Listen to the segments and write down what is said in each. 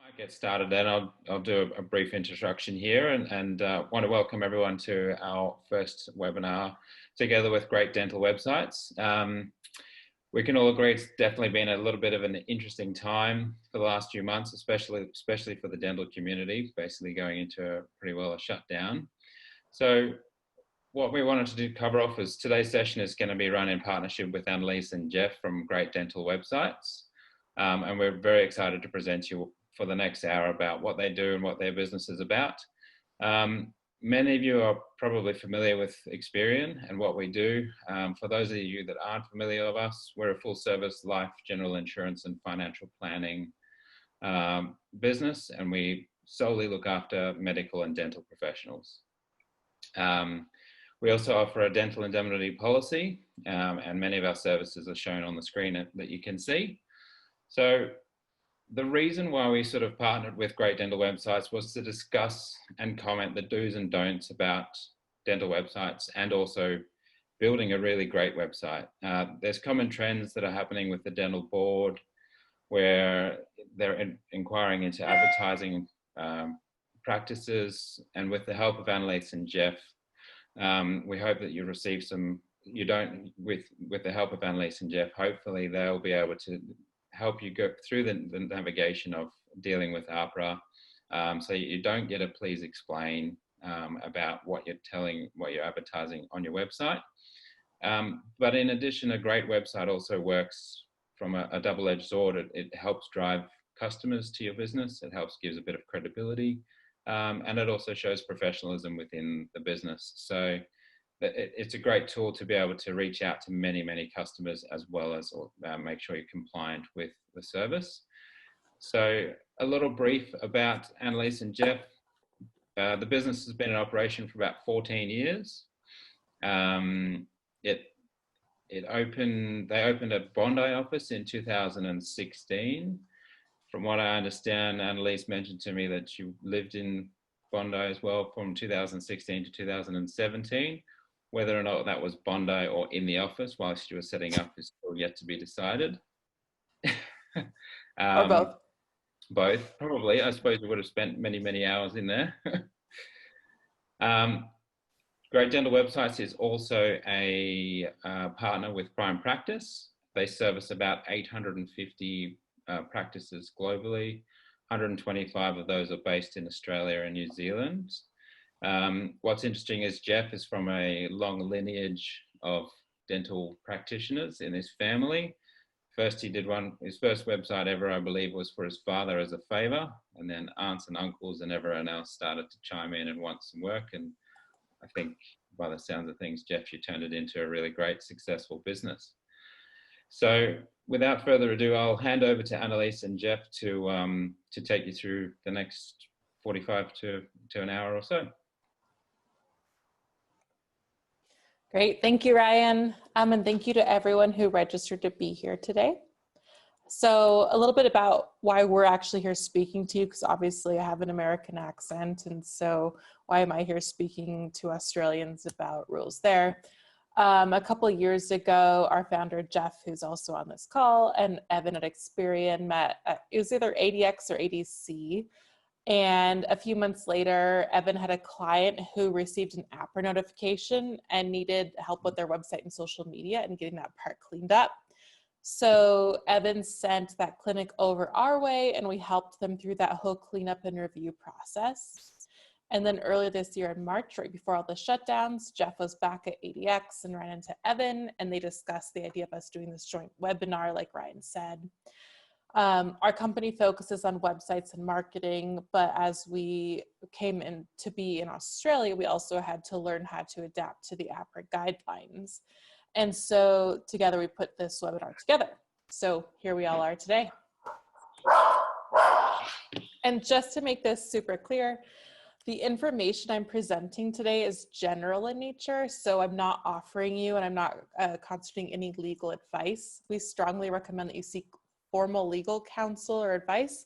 I'll get started then. I'll do a brief introduction here and want to welcome everyone to our first webinar together with Great Dental Websites. We can all agree it's definitely been a little bit of an interesting time for the last few months, especially for the dental community, basically going into a shutdown. So what we wanted to cover off is today's session is going to be run in partnership with Annalise and Jeff from Great Dental Websites. And we're very excited to present you for the next hour about what they do and what their business is about. Many of you are probably familiar with Experian and what we do. For those of you that aren't familiar with us, we're a full service life, general insurance and financial planning business, and we solely look after medical and dental professionals. We also offer a dental indemnity policy, and many of our services are shown on the screen that you can see. So the reason why we sort of partnered with Great Dental Websites was to discuss and comment the do's and don'ts about dental websites and also building a really great website. There's common trends that are happening with the dental board where they're inquiring into advertising practices, and with the help of Annalise and Jeff, we hope that you receive with the help of Annalise and Jeff, hopefully they'll be able to help you go through the navigation of dealing with AHPRA, so you don't get a please explain about what you're advertising on your website. But in addition, a great website also works from a double-edged sword. It helps drive customers to your business. It gives a bit of credibility, and it also shows professionalism within the business. So it's a great tool to be able to reach out to many customers, as well as make sure you're compliant with the service. So a little brief about Annalise and Jeff. The business has been in operation for about 14 years. They opened a Bondi office in 2016. From what I understand, Annalise mentioned to me that she lived in Bondi as well from 2016 to 2017. Whether or not that was Bondi or in the office whilst you were setting up is still yet to be decided. Or both. Both, probably. I suppose we would have spent many hours in there. Great Dental Websites is also a partner with Prime Practice. They service about 850 practices globally. 125 of those are based in Australia and New Zealand. What's interesting is Jeff is from a long lineage of dental practitioners in his family. First, he did his first website ever, I believe, was for his father as a favor, and then aunts and uncles and everyone else started to chime in and want some work. And I think by the sounds of things, Jeff, you turned it into a really great, successful business. So without further ado, I'll hand over to Annalise and Jeff to take you through the next 45 to an hour or so. Great, thank you, Ryan. And thank you to everyone who registered to be here today. So a little bit about why we're actually here speaking to you, because obviously I have an American accent, and so why am I here speaking to Australians about rules there? A couple of years ago, our founder, Jeff, who's also on this call, and Evan at Experian met at, it was either ADX or ADC. And a few months later, Evan had a client who received an AHPRA notification and needed help with their website and social media and getting that part cleaned up. So Evan sent that clinic over our way, and we helped them through that whole cleanup and review process. And then earlier this year in March, right before all the shutdowns, Jeff was back at ADX and ran into Evan, and they discussed the idea of us doing this joint webinar, like Ryan said. Our company focuses on websites and marketing, but as we came in to be in Australia, we also had to learn how to adapt to the AHPRA guidelines. And so together we put this webinar together. So here we all are today. And just to make this super clear, the information I'm presenting today is general in nature, so I'm not offering you and I'm not constituting any legal advice. We strongly recommend that you seek formal legal counsel or advice,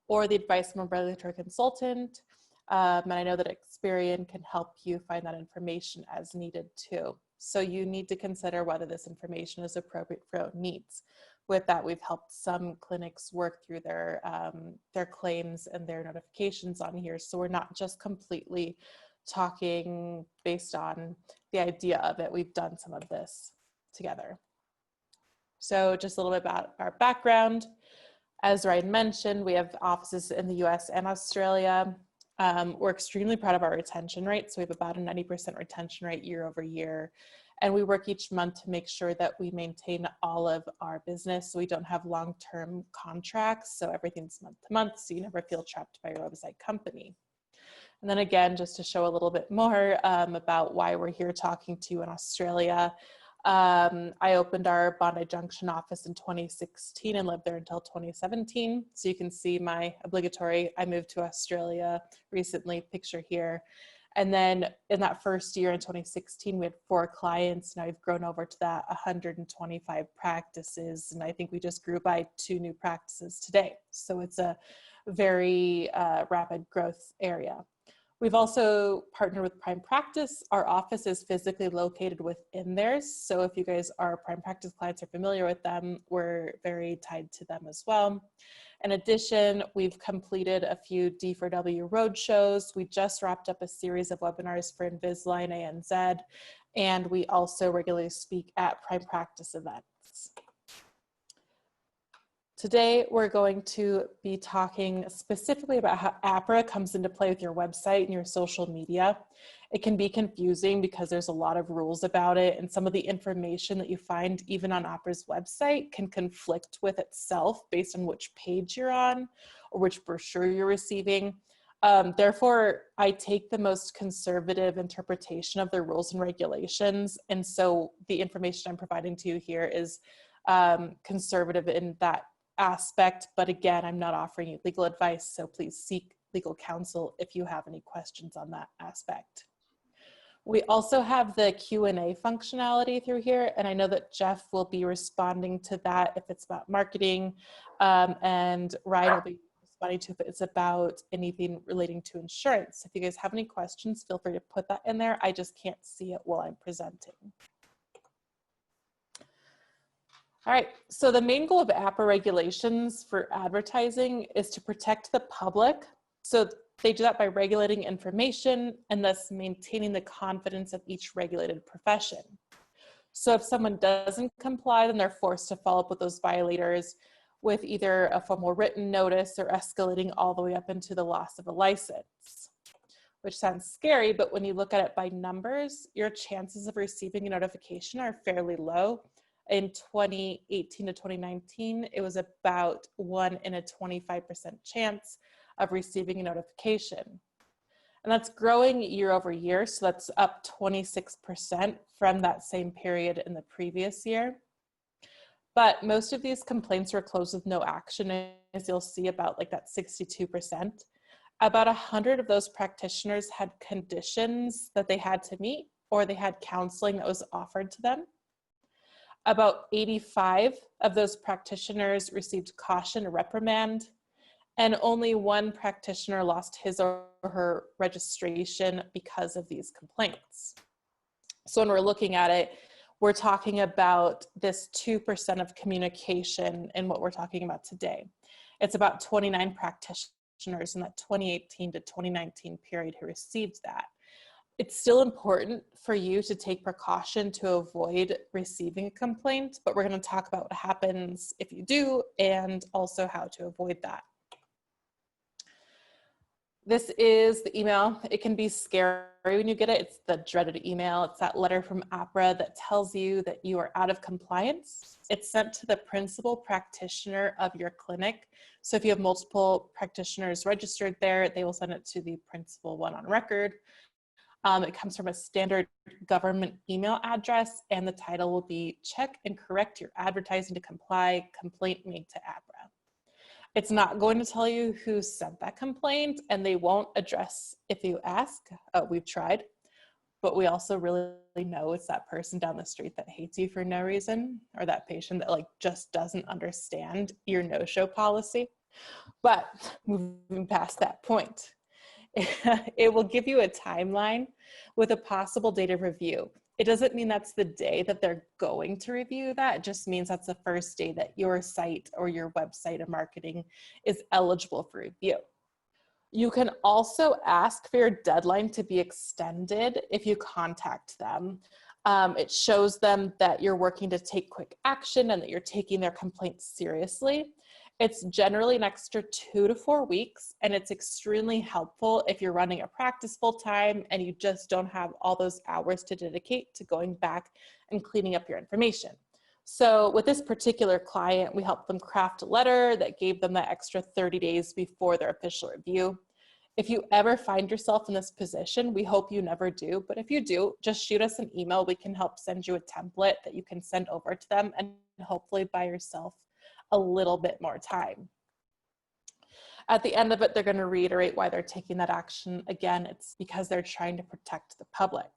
or the advice from a regulatory consultant. And I know that Experian can help you find that information as needed too. So you need to consider whether this information is appropriate for your own needs. with that, we've helped some clinics work through their claims and their notifications on here. So we're not just completely talking based on the idea of it. We've done some of this together. So just a little bit about our background. As Ryan mentioned, we have offices in the US and Australia. We're extremely proud of our retention rate. So we have about a 90% retention rate year over year. And we work each month to make sure that we maintain all of our business. So we don't have long-term contracts. So everything's month to month. So you never feel trapped by your website company. And then again, just to show a little bit more about why we're here talking to you in Australia. I opened our Bondi Junction office in 2016 and lived there until 2017. So you can see my obligatory, I moved to Australia recently, picture here. And then in that first year in 2016, we had 4 clients. Now we've grown over to that 125 practices. And I think we just grew by 2 new practices today. So it's a very rapid growth area. We've also partnered with Prime Practice. Our office is physically located within theirs. So if you guys are Prime Practice clients or familiar with them, we're very tied to them as well. In addition, we've completed a few D4W roadshows. We just wrapped up a series of webinars for Invisalign ANZ, and we also regularly speak at Prime Practice events. Today, we're going to be talking specifically about how AHPRA comes into play with your website and your social media. It can be confusing because there's a lot of rules about it, and some of the information that you find even on AHPRA's website can conflict with itself based on which page you're on or which brochure you're receiving. Therefore, I take the most conservative interpretation of the rules and regulations, and so the information I'm providing to you here is conservative in that aspect, but again, I'm not offering you legal advice, so please seek legal counsel if you have any questions on that aspect. We also have the Q&A functionality through here, and I know that Jeff will be responding to that if it's about marketing, and Ryan will be responding to if it's about anything relating to insurance. If you guys have any questions, feel free to put that in there. I just can't see it while I'm presenting. All right, so the main goal of AHPRA regulations for advertising is to protect the public. So they do that by regulating information and thus maintaining the confidence of each regulated profession. So if someone doesn't comply, then they're forced to follow up with those violators with either a formal written notice or escalating all the way up into the loss of a license, which sounds scary, but when you look at it by numbers, your chances of receiving a notification are fairly low. In 2018 to 2019, it was about 1 in a 25% chance of receiving a notification. And that's growing year over year, so that's up 26% from that same period in the previous year. But most of these complaints were closed with no action, as you'll see about like that 62%. About 100 of those practitioners had conditions that they had to meet, or they had counseling that was offered to them. About 85 of those practitioners received caution or reprimand, and only 1 practitioner lost his or her registration because of these complaints. So when we're looking at it, we're talking about this 2% of communication in what we're talking about today. It's about 29 practitioners in that 2018 to 2019 period who received that. It's still important for you to take precaution to avoid receiving a complaint, but we're going to talk about what happens if you do and also how to avoid that. This is the email. It can be scary when you get it. It's the dreaded email. It's that letter from AHPRA that tells you that you are out of compliance. It's sent to the principal practitioner of your clinic. So if you have multiple practitioners registered there, they will send it to the principal one on record. It comes from a standard government email address, and the title will be "Check and correct your advertising to comply, complaint made to AHPRA." It's not going to tell you who sent that complaint, and they won't address if you ask. We've tried, but we also really know it's that person down the street that hates you for no reason, or that patient that like just doesn't understand your no-show policy. But moving past that point, it will give you a timeline with a possible date of review. It doesn't mean that's the day that they're going to review that. It just means that's the first day that your site or your website of marketing is eligible for review. You can also ask for your deadline to be extended if you contact them. It shows them that you're working to take quick action and that you're taking their complaints seriously. It's generally an extra 2 to 4 weeks, and it's extremely helpful if you're running a practice full time and you just don't have all those hours to dedicate to going back and cleaning up your information. So with this particular client, we helped them craft a letter that gave them that extra 30 days before their official review. If you ever find yourself in this position, we hope you never do, but if you do, just shoot us an email. We can help send you a template that you can send over to them and hopefully buy yourself a little bit more time. At the end of it, they're going to reiterate why they're taking that action. Again, it's because they're trying to protect the public.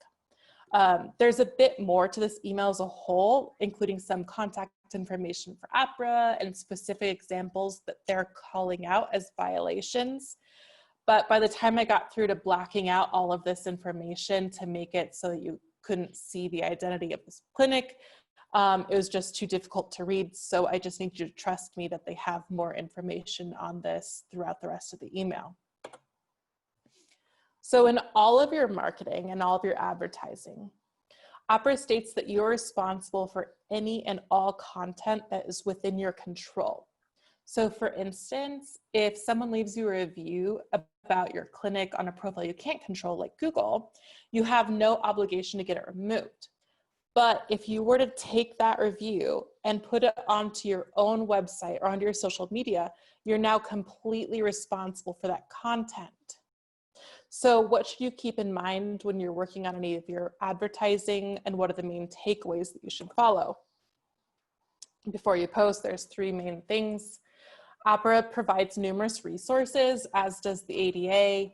There's a bit more to this email as a whole, including some contact information for AHPRA and specific examples that they're calling out as violations. But by the time I got through to blacking out all of this information to make it so that you couldn't see the identity of this clinic, it was just too difficult to read. So I just need you to trust me that they have more information on this throughout the rest of the email. So in all of your marketing and all of your advertising, AHPRA states that you're responsible for any and all content that is within your control. So for instance, if someone leaves you a review about your clinic on a profile you can't control, like Google, you have no obligation to get it removed. But if you were to take that review and put it onto your own website or onto your social media, you're now completely responsible for that content. So what should you keep in mind when you're working on any of your advertising, and what are the main takeaways that you should follow? Before you post, there's 3 main things. AHPRA provides numerous resources, as does the ADA.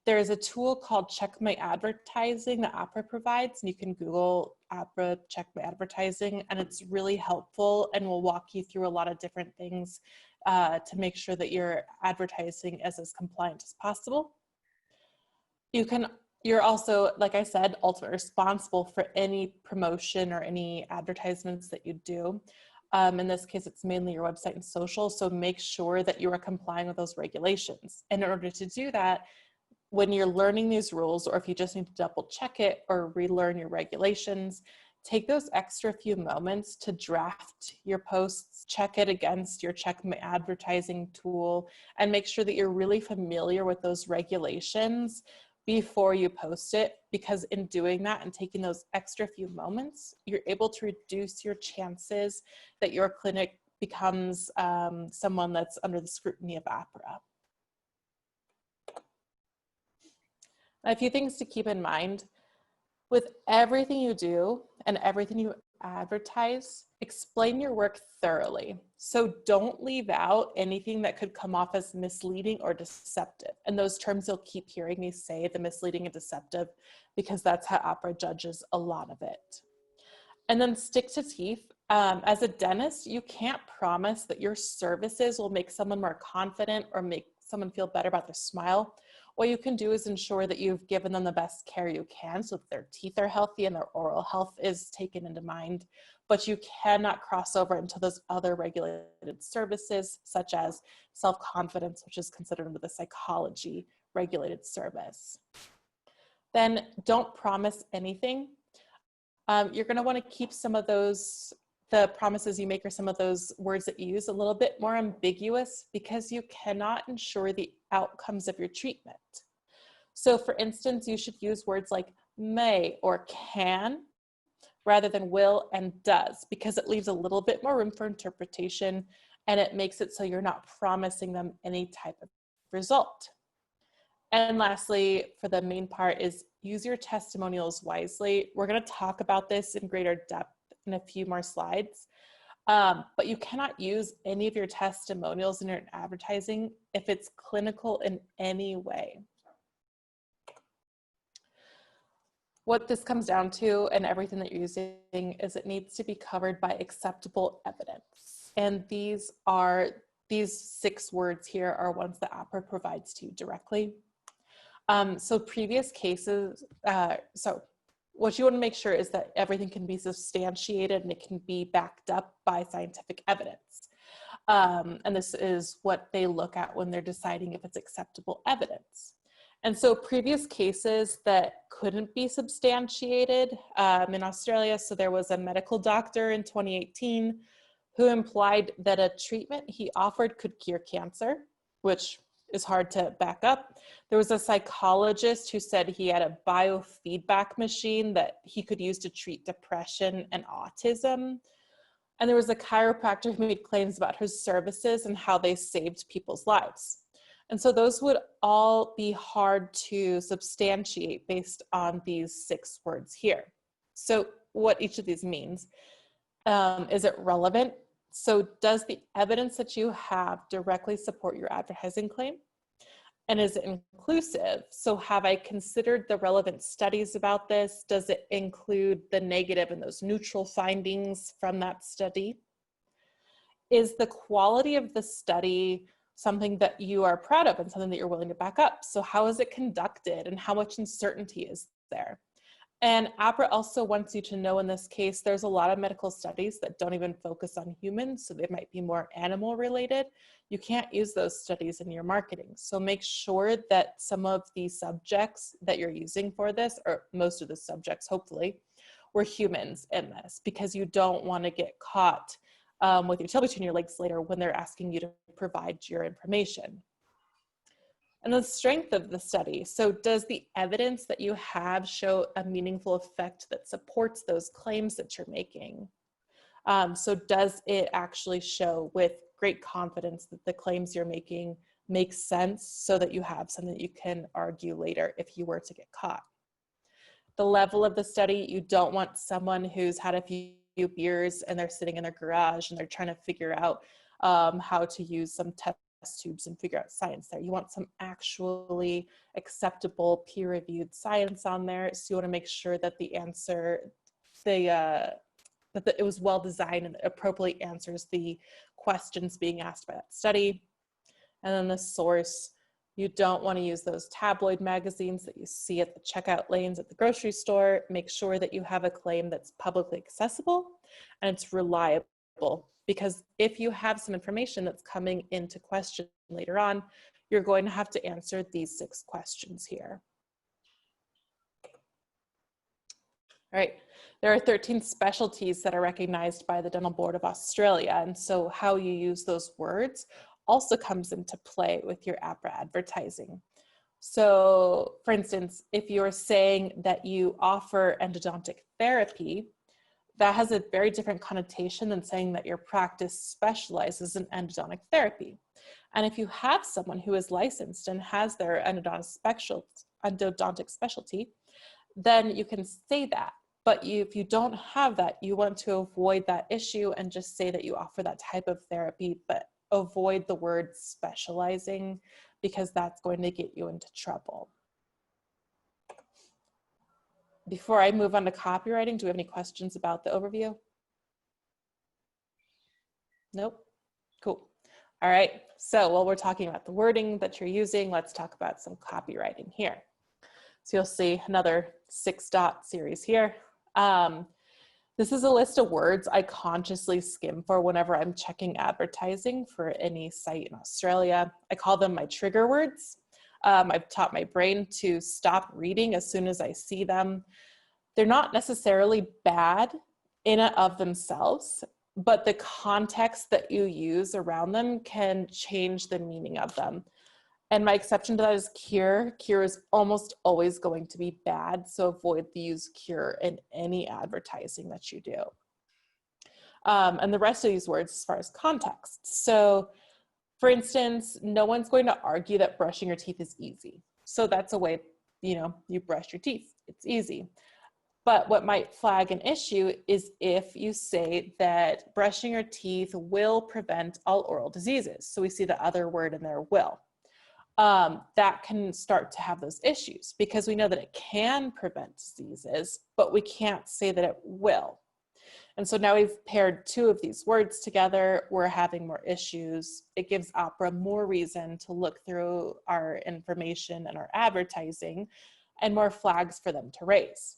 There's a tool called Check My Advertising that AHPRA provides, and you can Google AHPRA Check My Advertising, and it's really helpful and will walk you through a lot of different things to make sure that your advertising is as compliant as possible. You're also, like I said, ultimately responsible for any promotion or any advertisements that you do. In this case, it's mainly your website and social, so make sure that you are complying with those regulations. And in order to do that, when you're learning these rules, or if you just need to double check it or relearn your regulations, take those extra few moments to draft your posts, check it against your Check My Advertising tool, and make sure that you're really familiar with those regulations before you post it, because in doing that and taking those extra few moments, you're able to reduce your chances that your clinic becomes someone that's under the scrutiny of AHPRA. A few things to keep in mind. With everything you do and everything you advertise, explain your work thoroughly. So don't leave out anything that could come off as misleading or deceptive. And those terms you'll keep hearing me say, the misleading and deceptive, because that's how AHPRA judges a lot of it. And then stick to teeth. As a dentist, you can't promise that your services will make someone more confident or make someone feel better about their smile. What you can do is ensure that you've given them the best care you can so that their teeth are healthy and their oral health is taken into mind. But you cannot cross over into those other regulated services, such as self-confidence, which is considered under the psychology regulated service. Then don't promise anything. You're going to want to keep some of those, the promises you make or some of those words that you use, a little bit more ambiguous, because you cannot ensure the outcomes of your treatment. So for instance, you should use words like may or can rather than will and does, because it leaves a little bit more room for interpretation, and it makes it so you're not promising them any type of result. And lastly, for the main part, is use your testimonials wisely. We're going to talk about this in greater depth in a few more slides, but you cannot use any of your testimonials in your advertising if it's clinical in any way. What this comes down to, and everything that you're using, is it needs to be covered by acceptable evidence. And these 6 words here are ones that AHPRA provides to you directly. So previous cases, what you want to make sure is that everything can be substantiated and it can be backed up by scientific evidence. And this is what they look at when they're deciding if it's acceptable evidence. And so previous cases that couldn't be substantiated in Australia, so there was a medical doctor in 2018 who implied that a treatment he offered could cure cancer, which is hard to back up. There was a psychologist who said he had a biofeedback machine that he could use to treat depression and autism. And there was a chiropractor who made claims about his services and how they saved people's lives. And so those would all be hard to substantiate based on these 6 words here. So what each of these means, is it relevant? So does the evidence that you have directly support your advertising claim? And is it inclusive? So have I considered the relevant studies about this? Does it include the negative and those neutral findings from that study? Is the quality of the study something that you are proud of and something that you're willing to back up? So how is it conducted and how much uncertainty is there? And AHPRA also wants you to know in this case, there's a lot of medical studies that don't even focus on humans, so they might be more animal related. You can't use those studies in your marketing. So make sure that some of the subjects that you're using for this, or most of the subjects hopefully, were humans in this, because you don't want to get caught with your tail between your legs later when they're asking you to provide your information. And the strength of the study. So does the evidence that you have show a meaningful effect that supports those claims that you're making? So does it actually show with great confidence that the claims you're making make sense so that you have something that you can argue later if you were to get caught? The level of the study, you don't want someone who's had a few beers and they're sitting in their garage and they're trying to figure out how to use some test tubes and figure out science there. You want some actually acceptable peer-reviewed science on there. So you want to make sure that the answer, it was well designed and appropriately answers the questions being asked by that study. And then the source, you don't want to use those tabloid magazines that you see at the checkout lanes at the grocery store. Make sure that you have a claim that's publicly accessible and it's reliable. Because if you have some information that's coming into question later on, you're going to have to answer these 6 questions here. All right, there are 13 specialties that are recognized by the Dental Board of Australia. And so how you use those words also comes into play with your AHPRA advertising. So for instance, if you're saying that you offer endodontic therapy, that has a very different connotation than saying that your practice specializes in endodontic therapy. And if you have someone who is licensed and has their endodontic specialty, then you can say that. But if you don't have that, you want to avoid that issue and just say that you offer that type of therapy, but avoid the word specializing, because that's going to get you into trouble. Before I move on to copywriting, do we have any questions about the overview? Nope. Cool. All right. So while we're talking about the wording that you're using, let's talk about some copywriting here. So you'll see another 6-dot series here. This is a list of words I consciously skim for whenever I'm checking advertising for any site in Australia. I call them my trigger words. I've taught my brain to stop reading as soon as I see them. They're not necessarily bad in and of themselves, but the context that you use around them can change the meaning of them. And my exception to that is cure. Cure is almost always going to be bad, so avoid the use cure in any advertising that you do. And the rest of these words as far as context. So for instance, no one's going to argue that brushing your teeth is easy. So that's a way, you brush your teeth, it's easy. But what might flag an issue is if you say that brushing your teeth will prevent all oral diseases. So we see the other word in there, will. That can start to have those issues because we know that it can prevent diseases, but we can't say that it will. And so now we've paired 2 of these words together, we're having more issues. It gives AHPRA more reason to look through our information and our advertising and more flags for them to raise.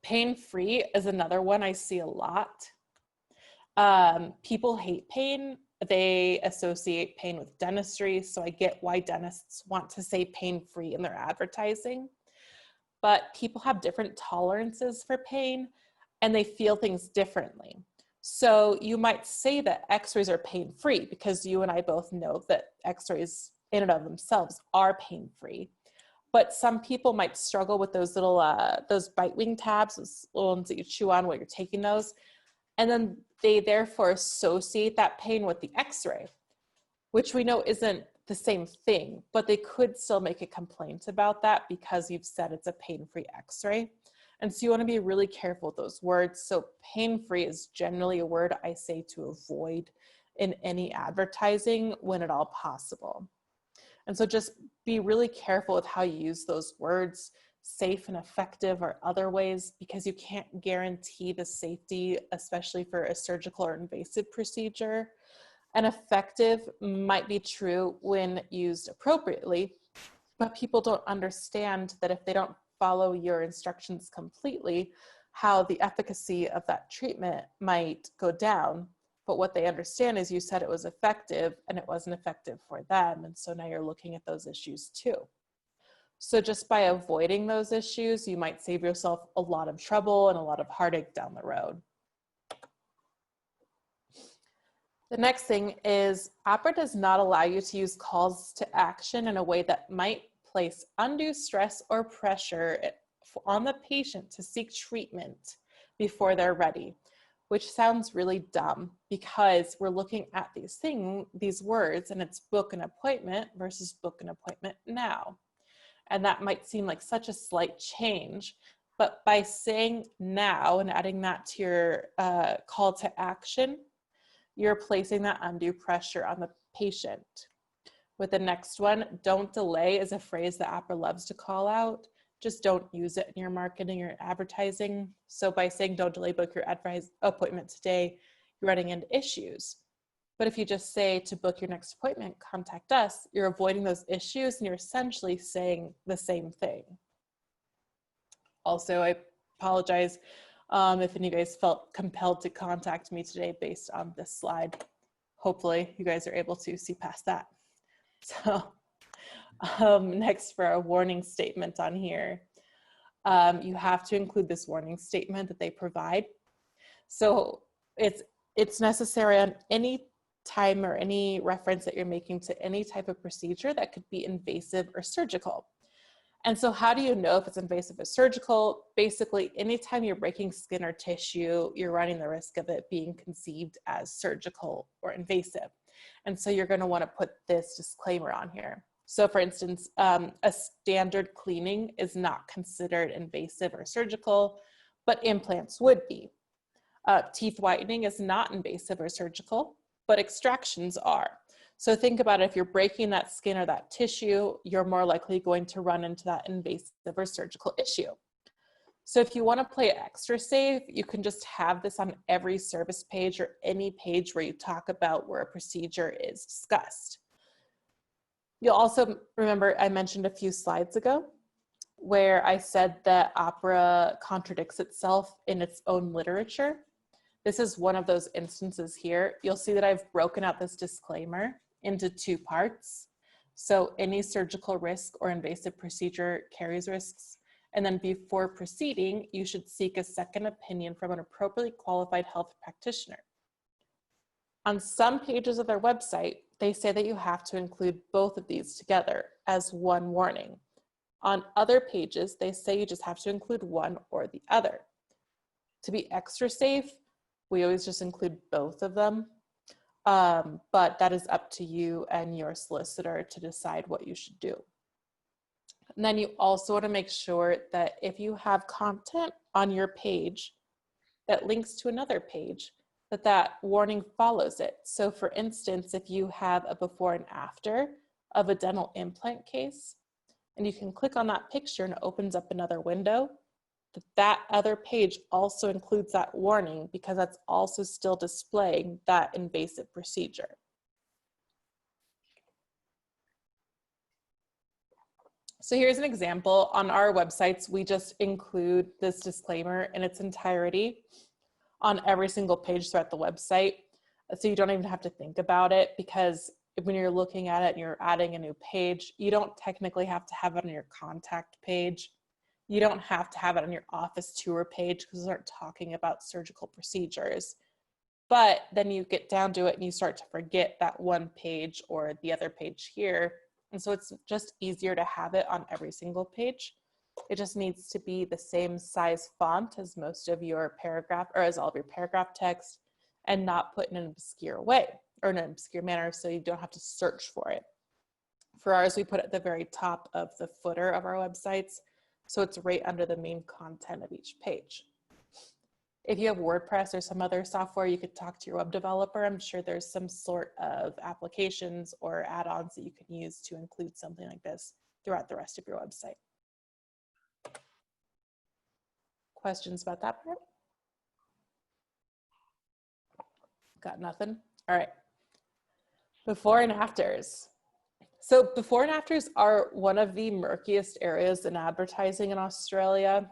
Pain-free is another one I see a lot. People hate pain. They associate pain with dentistry. So I get why dentists want to say pain-free in their advertising. But people have different tolerances for pain and they feel things differently. So you might say that x-rays are pain-free because you and I both know that x-rays in and of themselves are pain-free. But some people might struggle with those little, those bite wing tabs, those little ones that you chew on while you're taking those. And then they therefore associate that pain with the x-ray, which we know isn't the same thing, but they could still make a complaint about that because you've said it's a pain-free x-ray. And so you want to be really careful with those words. So pain-free is generally a word I say to avoid in any advertising when at all possible. And so just be really careful with how you use those words, safe and effective or other ways, because you can't guarantee the safety, especially for a surgical or invasive procedure. And effective might be true when used appropriately, but people don't understand that if they don't follow your instructions completely, how the efficacy of that treatment might go down. But what they understand is you said it was effective and it wasn't effective for them. And so now you're looking at those issues too. So just by avoiding those issues, you might save yourself a lot of trouble and a lot of heartache down the road. The next thing is AHPRA does not allow you to use calls to action in a way that might place undue stress or pressure on the patient to seek treatment before they're ready, which sounds really dumb because we're looking at these words, and it's book an appointment versus book an appointment now. And that might seem like such a slight change, but by saying now and adding that to your call to action, you're placing that undue pressure on the patient. With the next one, don't delay is a phrase that AHPRA loves to call out. Just don't use it in your marketing or advertising. So by saying don't delay, book your appointment today, you're running into issues. But if you just say to book your next appointment, contact us, you're avoiding those issues and you're essentially saying the same thing. Also, I apologize if any of you guys felt compelled to contact me today based on this slide. Hopefully you guys are able to see past that. So next for a warning statement on here, you have to include this warning statement that they provide. So it's necessary on any time or any reference that you're making to any type of procedure that could be invasive or surgical. And so how do you know if it's invasive or surgical? Basically, anytime you're breaking skin or tissue, you're running the risk of it being conceived as surgical or invasive. And so you're going to want to put this disclaimer on here. So for instance, a standard cleaning is not considered invasive or surgical, but implants would be. Teeth whitening is not invasive or surgical, but extractions are. So think about it, if you're breaking that skin or that tissue, you're more likely going to run into that invasive or surgical issue. So if you want to play it extra safe, you can just have this on every service page or any page where you talk about where a procedure is discussed. You'll also remember I mentioned a few slides ago where I said that AHPRA contradicts itself in its own literature. This is one of those instances here. You'll see that I've broken out this disclaimer into two parts. So any surgical risk or invasive procedure carries risks. And then before proceeding, you should seek a second opinion from an appropriately qualified health practitioner. On some pages of their website, they say that you have to include both of these together as one warning. On other pages, they say you just have to include one or the other. To be extra safe, we always just include both of them, but that is up to you and your solicitor to decide what you should do. And then you also want to make sure that if you have content on your page that links to another page, that warning follows it. So for instance, if you have a before and after of a dental implant case, and you can click on that picture and it opens up another window, that other page also includes that warning because that's also still displaying that invasive procedure. So here's an example. On our websites, we just include this disclaimer in its entirety on every single page throughout the website. So you don't even have to think about it, because when you're looking at it and you're adding a new page, you don't technically have to have it on your contact page. You don't have to have it on your office tour page, because those aren't talking about surgical procedures. But then you get down to it and you start to forget that one page or the other page here. And so it's just easier to have it on every single page. It just needs to be the same size font as most of your paragraph, or as all of your paragraph text, and not put in an obscure way or in an obscure manner, so you don't have to search for it. For ours, we put it at the very top of the footer of our websites, so it's right under the main content of each page. If you have WordPress or some other software, you could talk to your web developer. I'm sure there's some sort of applications or add-ons that you can use to include something like this throughout the rest of your website. Questions about that part? Got nothing? All right. Before and afters. So before and afters are one of the murkiest areas in advertising in Australia.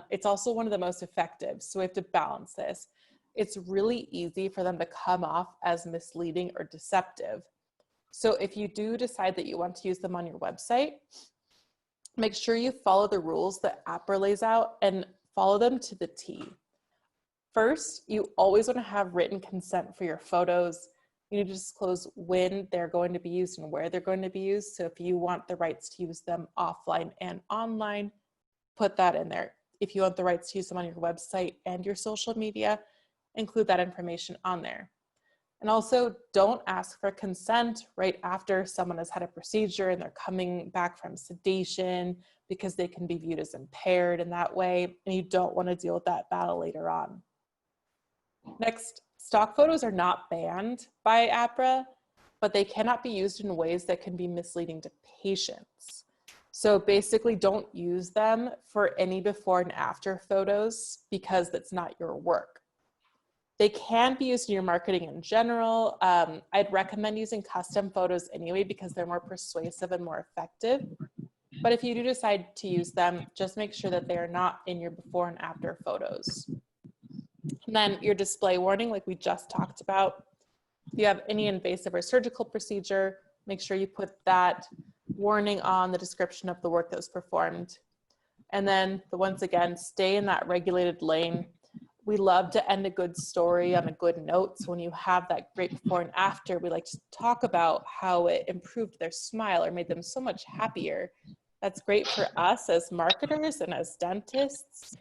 It's also one of the most effective, so we have to balance this. It's really easy for them to come off as misleading or deceptive. So if you do decide that you want to use them on your website, make sure you follow the rules that AHPRA lays out and follow them to the T. First, you always want to have written consent for your photos. You need to disclose when they're going to be used and where they're going to be used. So if you want the rights to use them offline and online, put that in there. If you want the rights to use them on your website and your social media, include that information on there. And also, don't ask for consent right after someone has had a procedure and they're coming back from sedation, because they can be viewed as impaired in that way, and you don't want to deal with that battle later on. Next, stock photos are not banned by AHPRA, but they cannot be used in ways that can be misleading to patients. So basically, don't use them for any before and after photos, because that's not your work. They can be used in your marketing in general. I'd recommend using custom photos anyway, because they're more persuasive and more effective. But if you do decide to use them, just make sure that they are not in your before and after photos. And then your display warning, like we just talked about. If you have any invasive or surgical procedure, make sure you put that warning on the description of the work that was performed. And then once again, stay in that regulated lane. We love to end a good story on a good note. So when you have that great before and after, we like to talk about how it improved their smile or made them so much happier. That's great for us as marketers and as dentists,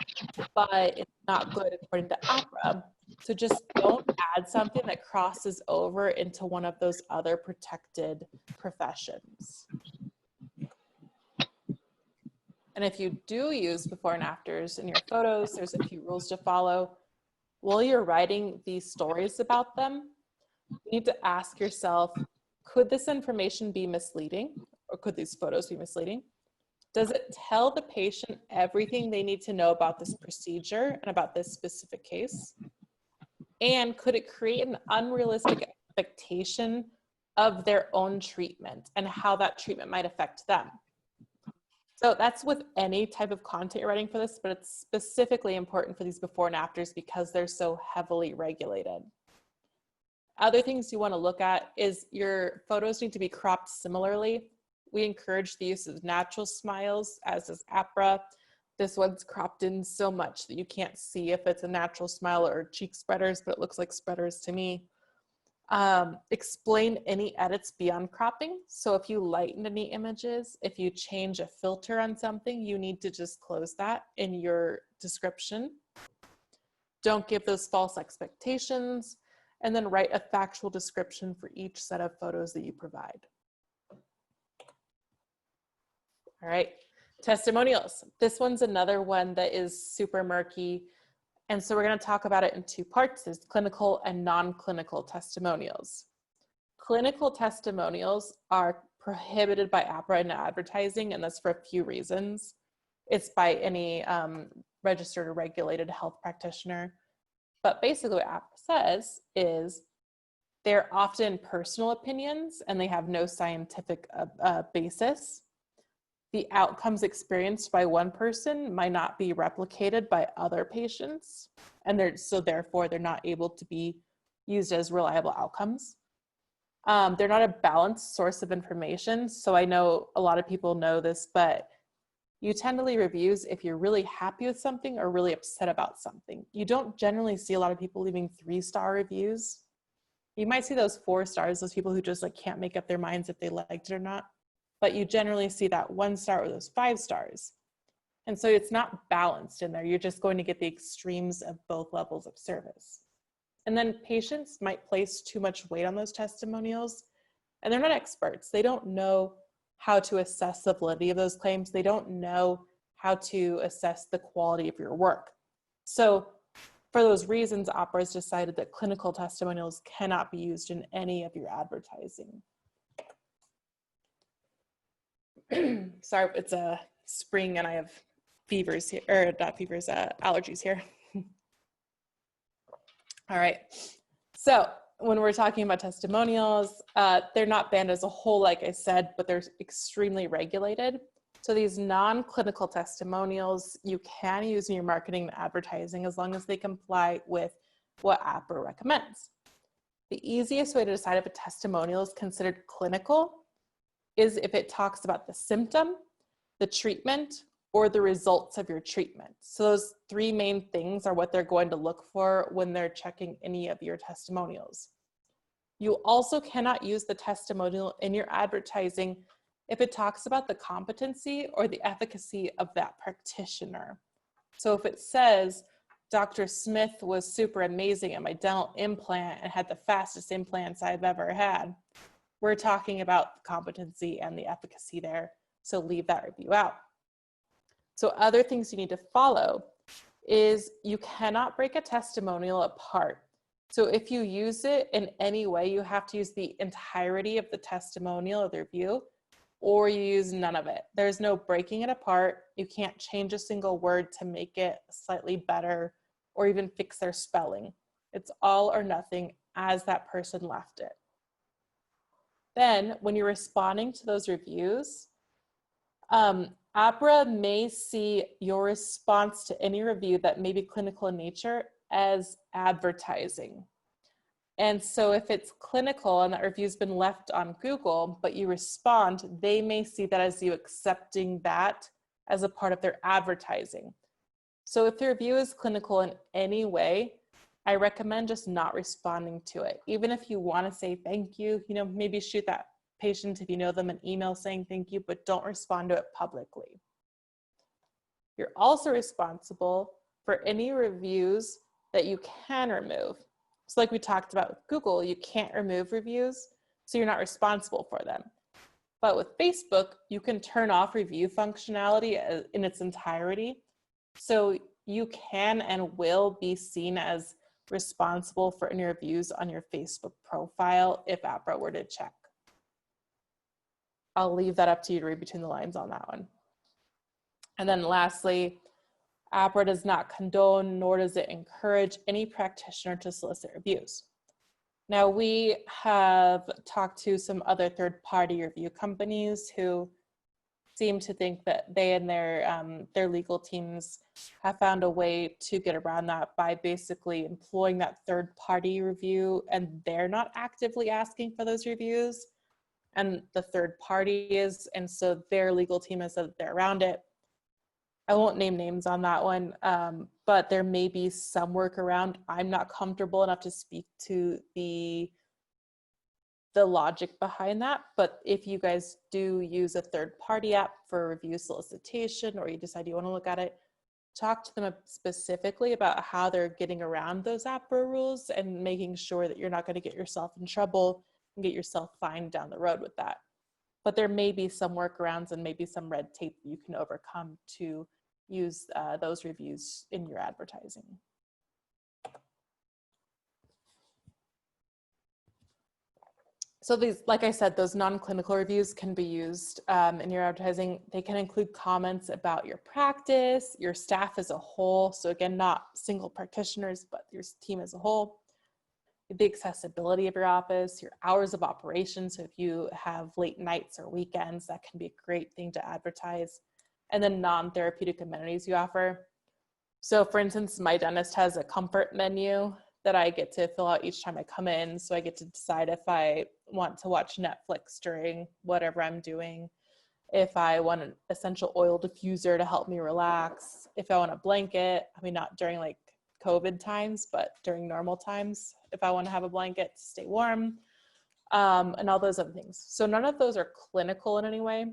but it's not good according to AHPRA. So just don't add something that crosses over into one of those other protected professions. And if you do use before and afters in your photos, there's a few rules to follow. While you're writing these stories about them, you need to ask yourself, could this information be misleading, or could these photos be misleading? Does it tell the patient everything they need to know about this procedure and about this specific case? And could it create an unrealistic expectation of their own treatment and how that treatment might affect them? So that's with any type of content you're writing for this, but it's specifically important for these before and afters because they're so heavily regulated. Other things you want to look at is your photos need to be cropped similarly. We encourage the use of natural smiles, as does AHPRA. This one's cropped in so much that you can't see if it's a natural smile or cheek spreaders, but it looks like spreaders to me. Explain any edits beyond cropping. So if you lighten any images, if you change a filter on something, you need to disclose that in your description. Don't give those false expectations, and then write a factual description for each set of photos that you provide. All right, testimonials. This one's another one that is super murky. And so we're going to talk about it in two parts. There's clinical and non-clinical testimonials. Clinical testimonials are prohibited by AHPRA in advertising, and that's for a few reasons. It's by any registered or regulated health practitioner. But basically what AHPRA says is they're often personal opinions and they have no scientific basis. the outcomes experienced by one person might not be replicated by other patients, and so therefore they're not able to be used as reliable outcomes. They're not a balanced source of information. So I know a lot of people know this, but you tend to leave reviews if you're really happy with something or really upset about something. You don't generally see a lot of people leaving 3-star reviews. You might see those 4 stars, those people who just like can't make up their minds if they liked it or not. But you generally see that 1 star or those 5 stars. And so it's not balanced in there. You're just going to get the extremes of both levels of service. And then patients might place too much weight on those testimonials, and they're not experts. They don't know how to assess the validity of those claims. They don't know how to assess the quality of your work. So for those reasons, AHPRA has decided that clinical testimonials cannot be used in any of your advertising. Sorry, it's a spring and I have fevers here, or not fevers, allergies here. All right, so when we're talking about testimonials, they're not banned as a whole, like I said, but they're extremely regulated. So these non-clinical testimonials you can use in your marketing and advertising as long as they comply with what AHPRA recommends. The easiest way to decide if a testimonial is considered clinical is if it talks about the symptom, the treatment, or the results of your treatment. So those 3 main things are what they're going to look for when they're checking any of your testimonials. You also cannot use the testimonial in your advertising if it talks about the competency or the efficacy of that practitioner. So if it says, Dr. Smith was super amazing at my dental implant and had the fastest implants I've ever had, we're talking about the competency and the efficacy there. So leave that review out. So other things you need to follow is you cannot break a testimonial apart. So if you use it in any way, you have to use the entirety of the testimonial or the review, or you use none of it. There's no breaking it apart. You can't change a single word to make it slightly better or even fix their spelling. It's all or nothing as that person left it. Then when you're responding to those reviews, AHPRA may see your response to any review that may be clinical in nature as advertising. And so if it's clinical and that review's been left on Google, but you respond, they may see that as you accepting that as a part of their advertising. So if the review is clinical in any way, I recommend just not responding to it. Even if you want to say thank you, maybe shoot that patient, if you know them, an email saying thank you, but don't respond to it publicly. You're also responsible for any reviews that you can remove. So like we talked about with Google, you can't remove reviews, so you're not responsible for them. But with Facebook, you can turn off review functionality in its entirety. So you can and will be seen as responsible for any reviews on your Facebook profile if AHPRA were to check. I'll leave that up to you to read between the lines on that one. And then lastly, AHPRA does not condone nor does it encourage any practitioner to solicit reviews. Now, we have talked to some other third-party review companies who seem to think that they and their legal teams have found a way to get around that by basically employing that third-party review, and they're not actively asking for those reviews, and the third party is, and so their legal team has said that they're around it. I won't name names on that one, but there may be some workaround. I'm not comfortable enough to speak to the logic behind that, but if you guys do use a third-party app for review solicitation, or you decide you want to look at it, talk to them specifically about how they're getting around those AHPRA rules and making sure that you're not going to get yourself in trouble and get yourself fined down the road with that. But there may be some workarounds and maybe some red tape you can overcome to use those reviews in your advertising. So these, like I said, those non-clinical reviews can be used in your advertising. They can include comments about your practice, your staff as a whole. So again, not single practitioners, but your team as a whole. the accessibility of your office, your hours of operation. So if you have late nights or weekends, that can be a great thing to advertise. And then non-therapeutic amenities you offer. So for instance, my dentist has a comfort menu that I get to fill out each time I come in. So I get to decide if I want to watch Netflix during whatever I'm doing, if I want an essential oil diffuser to help me relax, if I want a blanket, I mean, not during like COVID times, but during normal times, if I want to have a blanket to stay warm, and all those other things. So none of those are clinical in any way.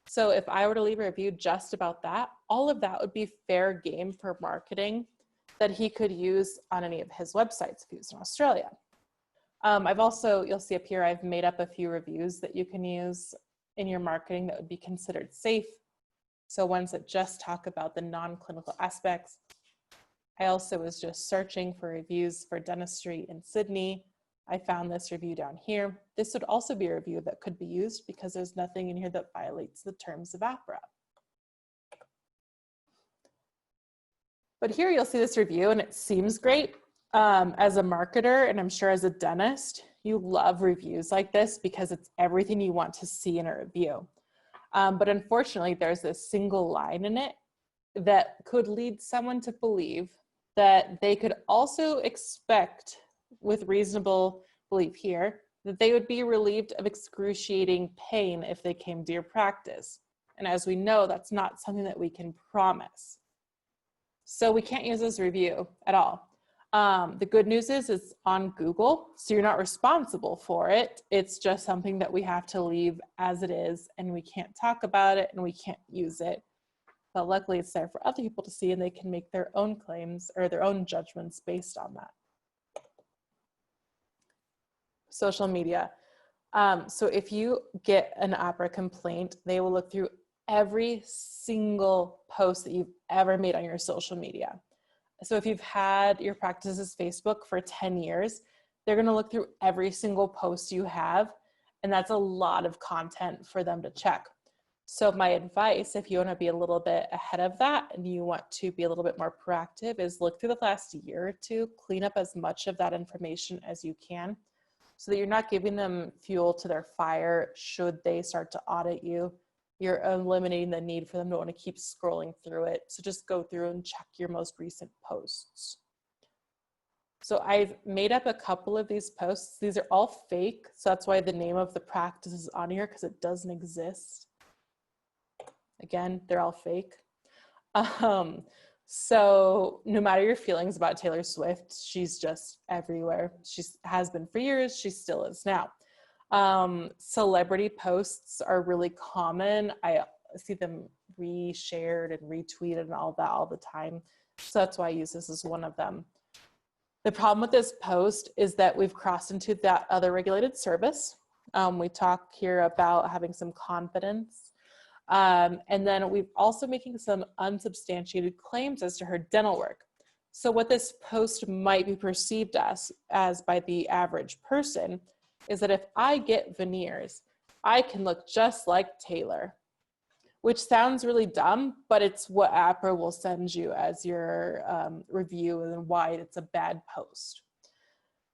So if I were to leave a review just about that, all of that would be fair game for marketing that he could use on any of his websites if he was in Australia. I've also, you'll see up here, I've made up a few reviews that you can use in your marketing that would be considered safe. So ones that just talk about the non-clinical aspects. I also was just searching for reviews for dentistry in Sydney. I found this review down here. This would also be a review that could be used because there's nothing in here that violates the terms of AHPRA. But here you'll see this review and it seems great. As a marketer, and I'm sure as a dentist, you love reviews like this because it's everything you want to see in a review. But unfortunately, there's this single line in it that could lead someone to believe that they could also expect, with reasonable belief here, that they would be relieved of excruciating pain if they came to your practice. And as we know, that's not something that we can promise. So we can't use this review at all. The good news is it's on Google, so you're not responsible for it. It's just something that we have to leave as it is, and we can't talk about it and we can't use it. But luckily it's there for other people to see, and they can make their own claims or their own judgments based on that. Social media. So if you get an AHPRA complaint, they will look through every single post that you've ever made on your social media. So if you've had your practice's Facebook for 10 years, they're going to look through every single post you have, and that's a lot of content for them to check. So my advice, if you want to be a little bit ahead of that and you want to be a little bit more proactive, is look through the last year or two, clean up as much of that information as you can so that you're not giving them fuel to their fire should they start to audit you. You're eliminating the need for them to want to keep scrolling through it. So just go through and check your most recent posts. So I've made up a couple of these posts. These are all fake. So that's why the name of the practice is on here, because it doesn't exist. Again, they're all fake. So no matter your feelings about Taylor Swift, she's just everywhere. She has been for years. She still is now. Celebrity posts are really common. I see them reshared and retweeted and all that all the time. So that's why I use this as one of them. The problem with this post is that we've crossed into that other regulated service. We talk here about having some confidence. And then we've also making some unsubstantiated claims as to her dental work. So what this post might be perceived as by the average person is that if I get veneers, I can look just like Taylor, which sounds really dumb, but it's what AHPRA will send you as your review and why it's a bad post.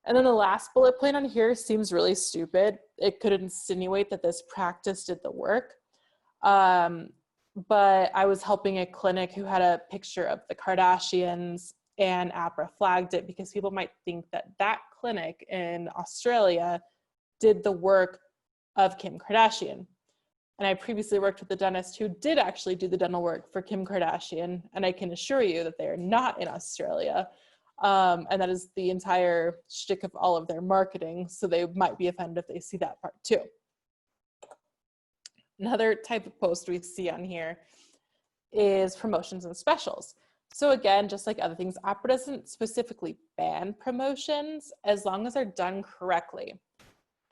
And then the last bullet point on here seems really stupid. It could insinuate that this practice did the work. But I was helping a clinic who had a picture of the Kardashians, and AHPRA flagged it because people might think that that clinic in Australia did the work of Kim Kardashian. And I previously worked with a dentist who did actually do the dental work for Kim Kardashian. And I can assure you that they are not in Australia. And that is the entire shtick of all of their marketing. So they might be offended if they see that part too. Another type of post we see on here is promotions and specials. So again, just like other things, AHPRA doesn't specifically ban promotions as long as they're done correctly.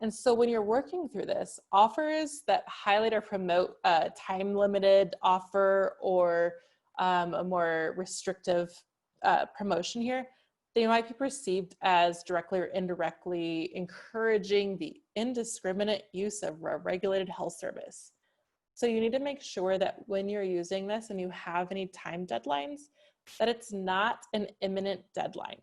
And so when you're working through this, offers that highlight or promote a time-limited offer or a more restrictive promotion here, they might be perceived as directly or indirectly encouraging the indiscriminate use of a regulated health service. So you need to make sure that when you're using this and you have any time deadlines, that it's not an imminent deadline.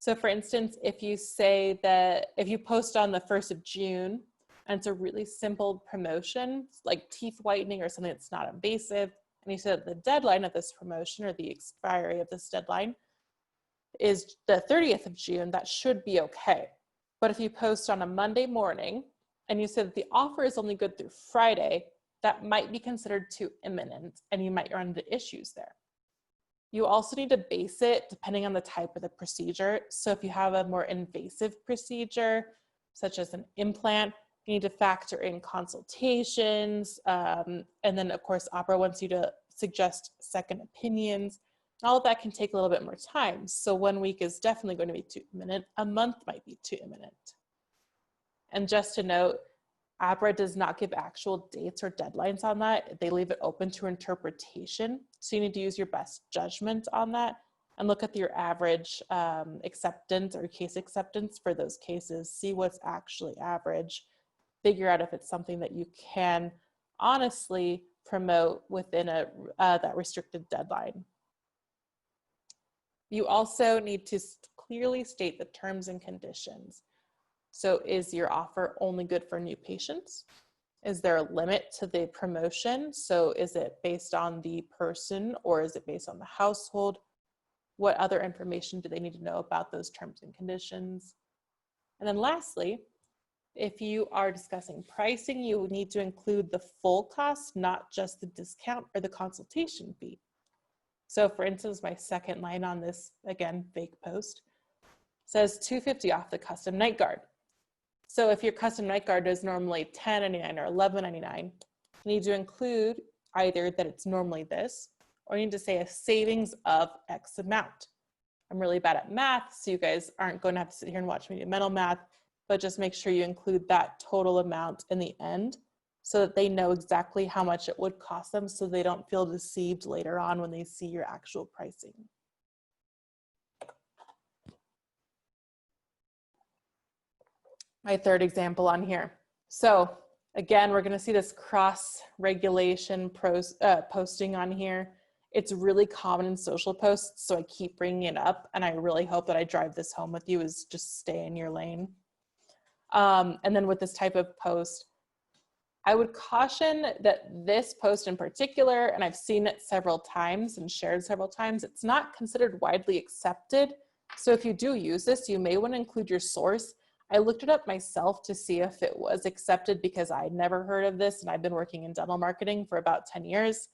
So for instance, if you say that, if you post on the 1st of June, and it's a really simple promotion, like teeth whitening or something that's not invasive, and you said the deadline of this promotion or the expiry of this deadline is the 30th of June, that should be okay. But if you post on a Monday morning and you said that the offer is only good through Friday, that might be considered too imminent and you might run into issues there. You also need to base it depending on the type of the procedure. So if you have a more invasive procedure, such as an implant, you need to factor in consultations. And then of course, AHPRA wants you to suggest second opinions. All of that can take a little bit more time. So 1 week is definitely going to be too imminent. A month might be too imminent. And just to note, AHPRA does not give actual dates or deadlines on that. They leave it open to interpretation. So you need to use your best judgment on that and look at your average acceptance or case acceptance for those cases. See what's actually average. Figure out if it's something that you can honestly promote within that restricted deadline. You also need to clearly state the terms and conditions. So is your offer only good for new patients? Is there a limit to the promotion? So is it based on the person or is it based on the household? What other information do they need to know about those terms and conditions? And then lastly, if you are discussing pricing, you need to include the full cost, not just the discount or the consultation fee. So for instance, my second line on this, again, fake post, says $250 off the custom night guard. So if your custom night guard is normally $10.99 or $11.99, you need to include either that it's normally this, or you need to say a savings of X amount. I'm really bad at math, so you guys aren't going to have to sit here and watch me do mental math, but just make sure you include that total amount in the end so that they know exactly how much it would cost them so they don't feel deceived later on when they see your actual pricing. My third example on here. So again, we're going to see this cross-regulation posting on here. It's really common in social posts, so I keep bringing it up, and I really hope that I drive this home with you, is just stay in your lane. And then with this type of post, I would caution that this post in particular, and I've seen it several times and shared several times, it's not considered widely accepted. So if you do use this, you may want to include your source. I looked it up myself to see if it was accepted because I'd never heard of this, and I've been working in dental marketing for about 10 years.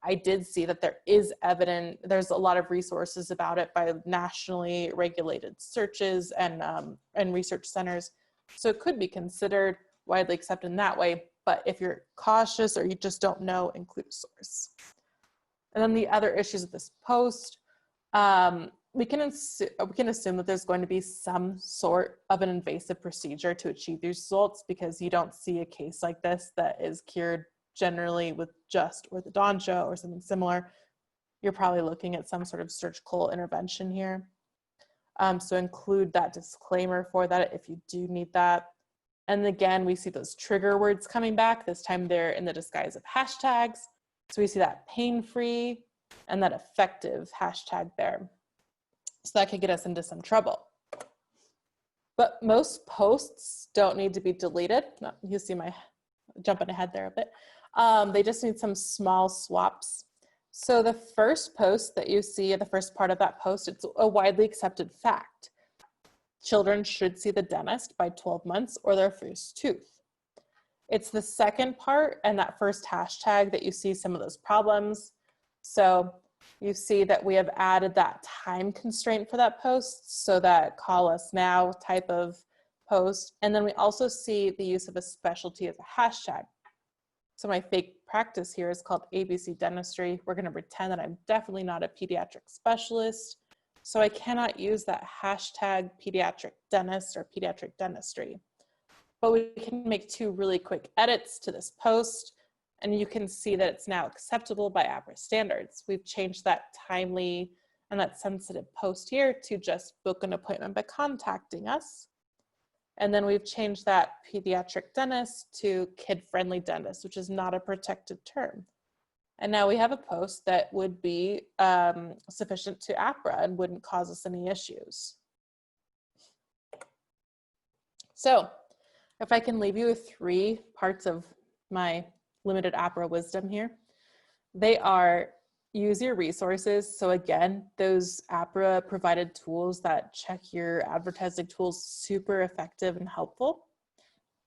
I did see that there is there's a lot of resources about it by nationally regulated searches and research centers. So it could be considered widely accepted in that way, but if you're cautious or you just don't know, include a source. And then the other issues with this post, we can assume that there's going to be some sort of an invasive procedure to achieve these results, because you don't see a case like this that is cured generally with just orthodontia or something similar. You're probably looking at some sort of surgical intervention here. So include that disclaimer for that if you do need that. And again, we see those trigger words coming back. This time they're in the disguise of hashtags. So we see that pain-free and that effective hashtag there. So that could get us into some trouble. But most posts don't need to be deleted. You see my jumping ahead there a bit. They just need some small swaps. So the first post that you see, the first part of that post, it's a widely accepted fact. Children should see the dentist by 12 months or their first tooth. It's the second part and that first hashtag that you see some of those problems. So you see that we have added that time constraint for that post, so that call us now type of post. And then we also see the use of a specialty as a hashtag. So my fake practice here is called ABC Dentistry. We're going to pretend that I'm definitely not a pediatric specialist, so I cannot use that hashtag pediatric dentist or pediatric dentistry. But we can make two really quick edits to this post, and you can see that it's now acceptable by AHPRA standards. We've changed that timely and that sensitive post here to just book an appointment by contacting us. And then we've changed that pediatric dentist to kid-friendly dentist, which is not a protected term. And now we have a post that would be sufficient to AHPRA and wouldn't cause us any issues. So if I can leave you with 3 parts of my limited AHPRA wisdom here, they are: use your resources. So again, those AHPRA provided tools that check your advertising tools, super effective and helpful.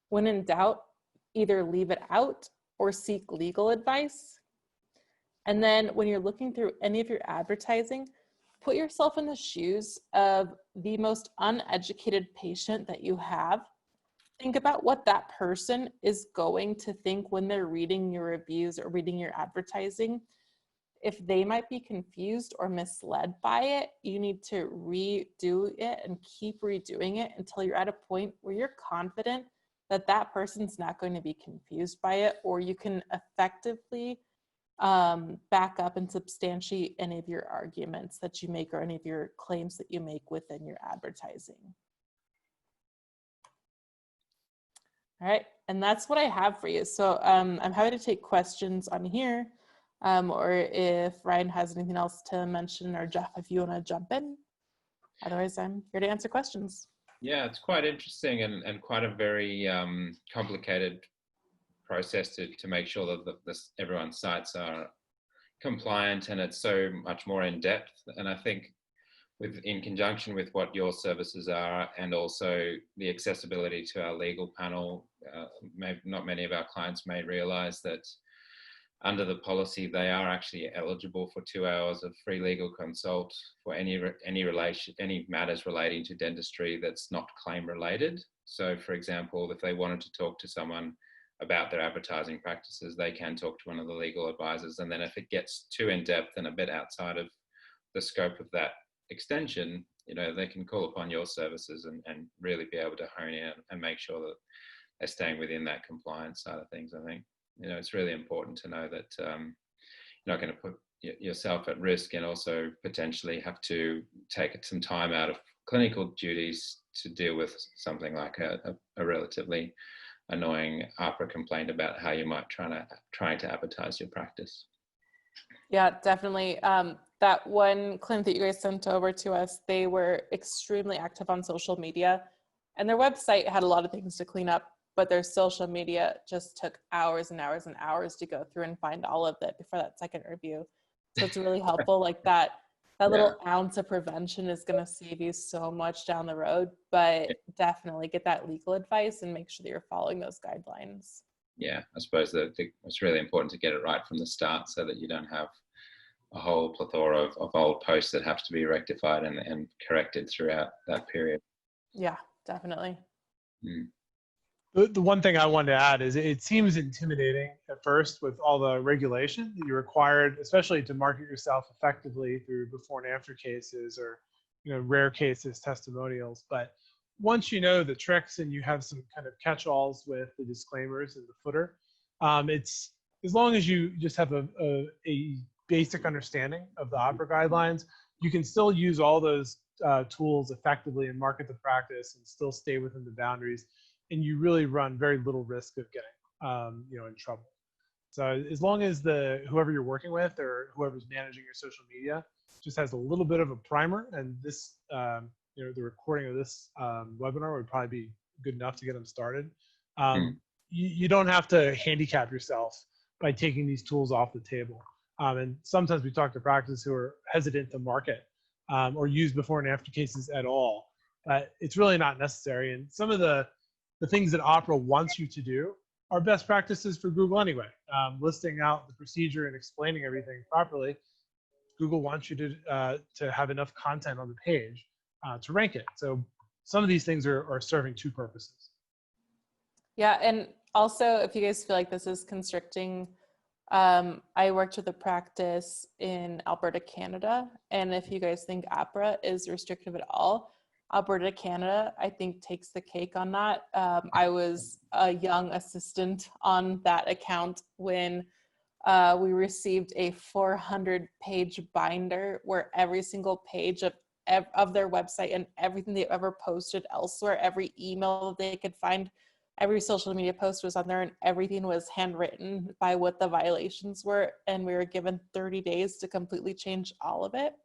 When in doubt, either leave it out or seek legal advice. And then when you're looking through any of your advertising, put yourself in the shoes of the most uneducated patient that you have. Think about what that person is going to think when they're reading your reviews or reading your advertising. If they might be confused or misled by it, you need to redo it and keep redoing it until you're at a point where you're confident that that person's not going to be confused by it, or you can effectively back up and substantiate any of your arguments that you make or any of your claims that you make within your advertising. All right, and that's what I have for you. So I'm happy to take questions on here, or if Ryan has anything else to mention, or Jeff, if you want to jump in. Otherwise, I'm here to answer questions. Yeah, it's quite interesting and quite a very complicated process to make sure that everyone's sites are compliant, and it's so much more in depth. And I think in conjunction with what your services are, and also the accessibility to our legal panel, not many of our clients may realize that under the policy, they are actually eligible for 2 hours of free legal consult for any matters relating to dentistry that's not claim related. So for example, if they wanted to talk to someone about their advertising practices, they can talk to one of the legal advisors. And then if it gets too in depth and a bit outside of the scope of that extension, they can call upon your services and really be able to hone in and make sure that they're staying within that compliance side of things. I think, it's really important to know that you're not going to put yourself at risk, and also potentially have to take some time out of clinical duties to deal with something like a relatively annoying AHPRA complaint about how you might trying to advertise your practice. Yeah, definitely. That one clinic that you guys sent over to us, they were extremely active on social media, and their website had a lot of things to clean up, but their social media just took hours and hours and hours to go through and find all of it before that second review. So it's really helpful. Like that little ounce of prevention is going to save you so much down the road, but definitely get that legal advice and make sure that you're following those guidelines. Yeah, I suppose that it's really important to get it right from the start, so that you don't have a whole plethora of old posts that have to be rectified and corrected throughout that period. Yeah, definitely. Mm. The one thing I wanted to add is it seems intimidating at first with all the regulation that you're required, especially to market yourself effectively through before and after cases, or rare cases, testimonials. But once you know the tricks and you have some kind of catch-alls with the disclaimers and the footer, it's, as long as you just have a basic understanding of the AHPRA guidelines, you can still use all those tools effectively and market the practice and still stay within the boundaries. And you really run very little risk of getting, in trouble. So as long as whoever you're working with or whoever's managing your social media just has a little bit of a primer, and this, the recording of this webinar would probably be good enough to get them started. You don't have to handicap yourself by taking these tools off the table. And sometimes we talk to practices who are hesitant to market or use before and after cases at all. It's really not necessary. And some of the things that AHPRA wants you to do are best practices for Google anyway. Listing out the procedure and explaining everything properly, Google wants you to have enough content on the page to rank it. So some of these things are serving 2 purposes. Yeah, and also if you guys feel like this is constricting, I worked with a practice in Alberta, Canada, and if you guys think AHPRA is restrictive at all, Alberta, Canada, I think takes the cake on that. I was a young assistant on that account when we received a 400-page binder where every single page of their website and everything they ever posted elsewhere, every email they could find, every social media post was on there, and everything was handwritten by what the violations were. And we were given 30 days to completely change all of it.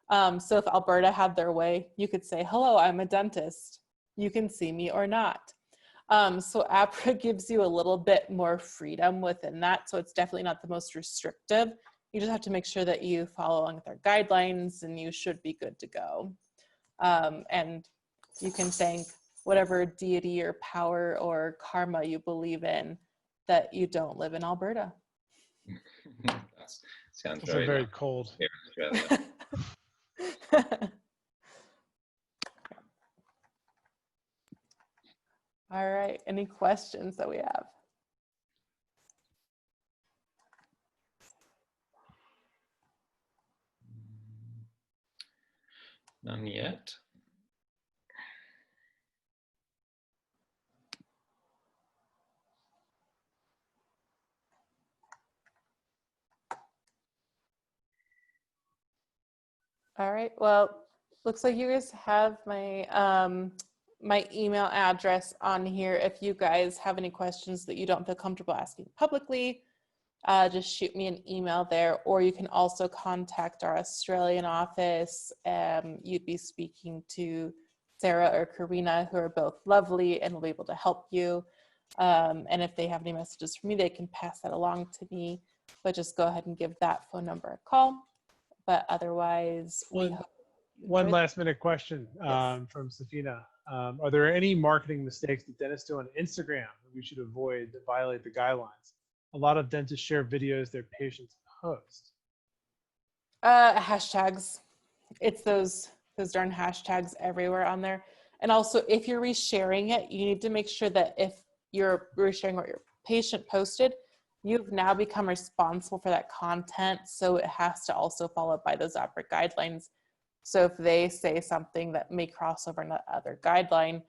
So if Alberta had their way, you could say, hello, I'm a dentist. you can see me or not. So AHPRA gives you a little bit more freedom within that. So it's definitely not the most restrictive. You just have to make sure that you follow along with our guidelines and you should be good to go. And you can thank whatever deity or power or karma you believe in that you don't live in Alberta. That sounds Also very very cold. here in Australia. All right, any questions that we have? None yet. All right, well, looks like you guys have my my email address on here. If you guys have any questions that you don't feel comfortable asking publicly, just shoot me an email there, or you can also contact our Australian office. You'd be speaking to Sarah or Karina, who are both lovely and will be able to help you. And if they have any messages for me, they can pass that along to me, but just go ahead and give that phone number a call. But otherwise, One last minute question Yes. from Safina. Are there any marketing mistakes that dentists do on Instagram that we should avoid that violate the guidelines? A lot of dentists share videos their patients post. Hashtags. It's those darn hashtags everywhere on there. And also, if you're resharing it, you need to make sure that if you're resharing what your patient posted, you've now become responsible for that content. So it has to also follow by those AHPRA guidelines. So if they say something that may cross over into other guideline,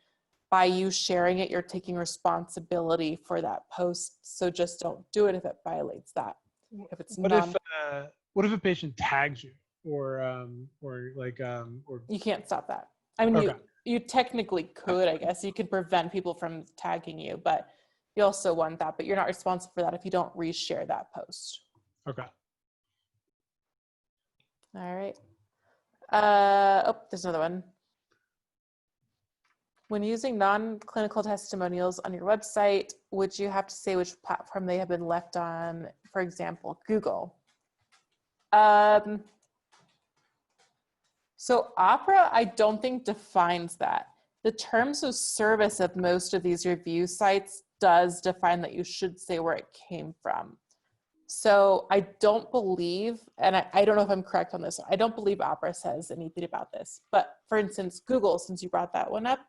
by you sharing it, you're taking responsibility for that post. So just don't do it if it violates that. If it's what if a patient tags you or you can't stop that. I mean, okay. you technically could, I guess. You could prevent people from tagging you, but you also want that, but you're not responsible for that if you don't reshare that post. Okay. All right. Oh, there's another one. When using non-clinical testimonials on your website, would you have to say which platform they have been left on, for example, Google? So AHPRA, I don't think defines that. The terms of service of most of these review sites does define that you should say where it came from. So I don't believe, and I don't know if I'm correct on this, I don't believe AHPRA says anything about this. But for instance, Google, since you brought that one up,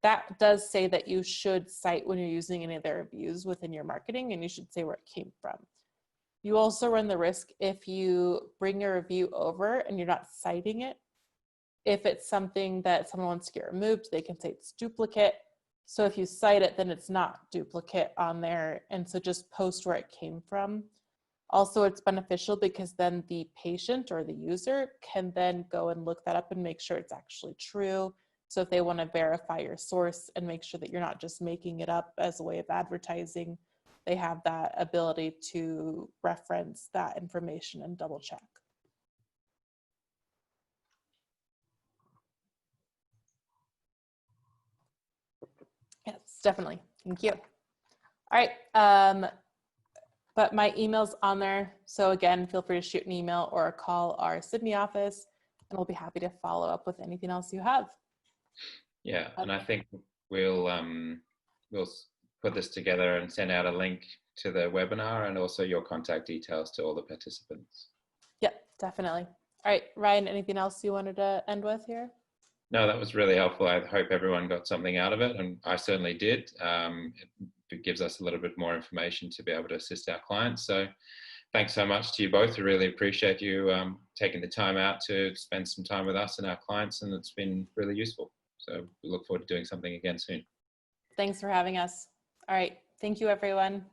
that does say that you should cite when you're using any of their reviews within your marketing, and you should say where it came from. You also run the risk if you bring your review over and you're not citing it. If it's something that someone wants to get removed, they can say it's duplicate. So if you cite it, then it's not duplicate on there. And so just post where it came from. Also, it's beneficial because then the patient or the user can then go and look that up and make sure it's actually true. So if they want to verify your source and make sure that you're not just making it up as a way of advertising, they have that ability to reference that information and double check. Yes, definitely. Thank you. All right. But my email's on there. So again, feel free to shoot an email or call our Sydney office, and we'll be happy to follow up with anything else you have. Yeah, and I think we'll put this together and send out a link to the webinar and also your contact details to all the participants. Yep, definitely. All right, Ryan, anything else you wanted to end with here? No, that was really helpful. I hope everyone got something out of it, and I certainly did. It gives us a little bit more information to be able to assist our clients. So thanks so much to you both. I really appreciate you taking the time out to spend some time with us and our clients, and it's been really useful. So we look forward to doing something again soon. Thanks for having us. All right, thank you, everyone.